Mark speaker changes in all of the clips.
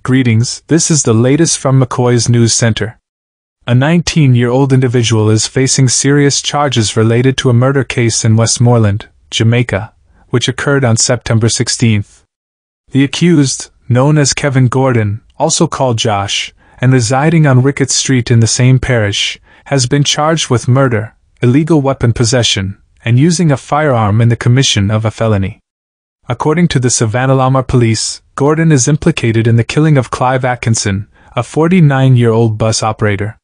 Speaker 1: Greetings, this is the latest from Mckoy's news center. A 19-year-old individual is facing serious charges related to a murder case in Westmoreland, Jamaica, which occurred on September 16. The accused, known as Kevin Gordon, also called Josh, and residing on Ricketts Street in the same parish, has been charged with murder, illegal weapon possession, and using a firearm in the commission of a felony. According to the Savannah Police, Gordon is implicated in the killing of Clive Atkinson, a 49-year-old bus operator.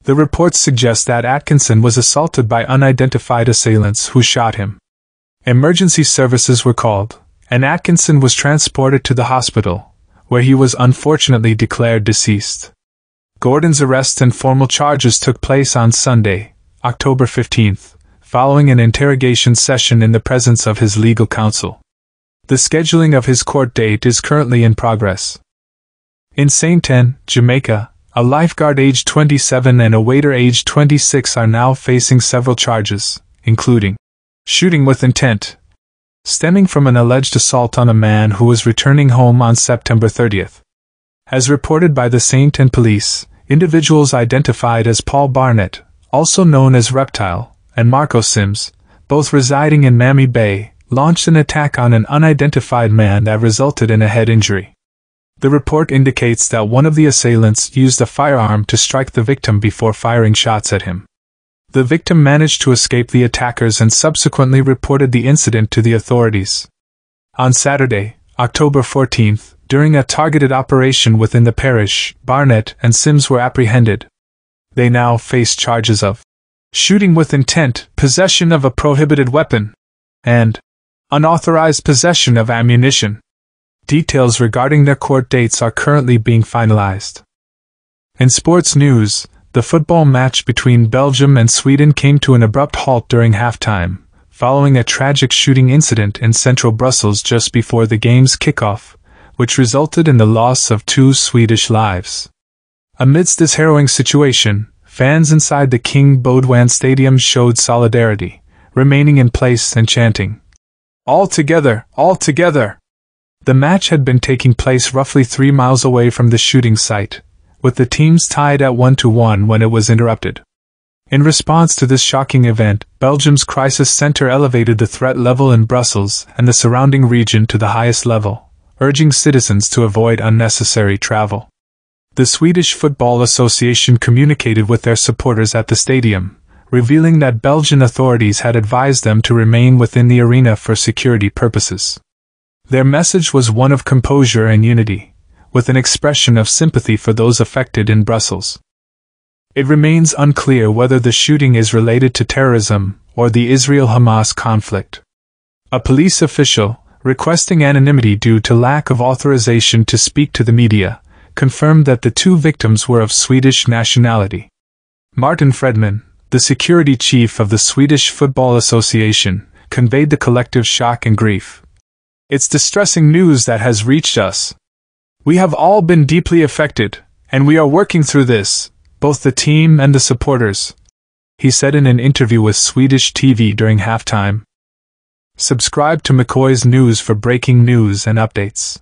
Speaker 1: The reports suggest that Atkinson was assaulted by unidentified assailants who shot him. Emergency services were called, and Atkinson was transported to the hospital, where he was unfortunately declared deceased. Gordon's arrest and formal charges took place on Sunday, October 15, following an interrogation session in the presence of his legal counsel. The scheduling of his court date is currently in progress. In St. Ann, Jamaica, a lifeguard aged 27 and a waiter aged 26 are now facing several charges, including shooting with intent, stemming from an alleged assault on a man who was returning home on September 30. As reported by the St. Ann police, individuals identified as Paul Barnett, also known as Reptile, and Marco Sims, both residing in Miami Bay, launched an attack on an unidentified man that resulted in a head injury. The report indicates that one of the assailants used a firearm to strike the victim before firing shots at him. The victim managed to escape the attackers and subsequently reported the incident to the authorities. On Saturday, October 14, during a targeted operation within the parish, Barnett and Sims were apprehended. They now face charges of shooting with intent, possession of a prohibited weapon, and unauthorized possession of ammunition. Details regarding their court dates are currently being finalized. In sports news, the football match between Belgium and Sweden came to an abrupt halt during halftime, following a tragic shooting incident in central Brussels just before the game's kickoff, which resulted in the loss of 2 Swedish lives. Amidst this harrowing situation, fans inside the King Baudouin Stadium showed solidarity, remaining in place and chanting, "All together, all together!" The match had been taking place roughly 3 miles away from the shooting site, with the teams tied at 1-1 when it was interrupted. In response to this shocking event, Belgium's crisis center elevated the threat level in Brussels and the surrounding region to the highest level, urging citizens to avoid unnecessary travel. The Swedish Football Association communicated with their supporters at the stadium, revealing that Belgian authorities had advised them to remain within the arena for security purposes. Their message was one of composure and unity, with an expression of sympathy for those affected in Brussels. It remains unclear whether the shooting is related to terrorism or the Israel-Hamas conflict. A police official, requesting anonymity due to lack of authorization to speak to the media, confirmed that the 2 victims were of Swedish nationality. Martin Fredman, the security chief of the Swedish Football Association, conveyed the collective shock and grief. "It's distressing news that has reached us. We have all been deeply affected, and we are working through this, both the team and the supporters," he said in an interview with Swedish TV during halftime. Subscribe to Mckoy's News for breaking news and updates.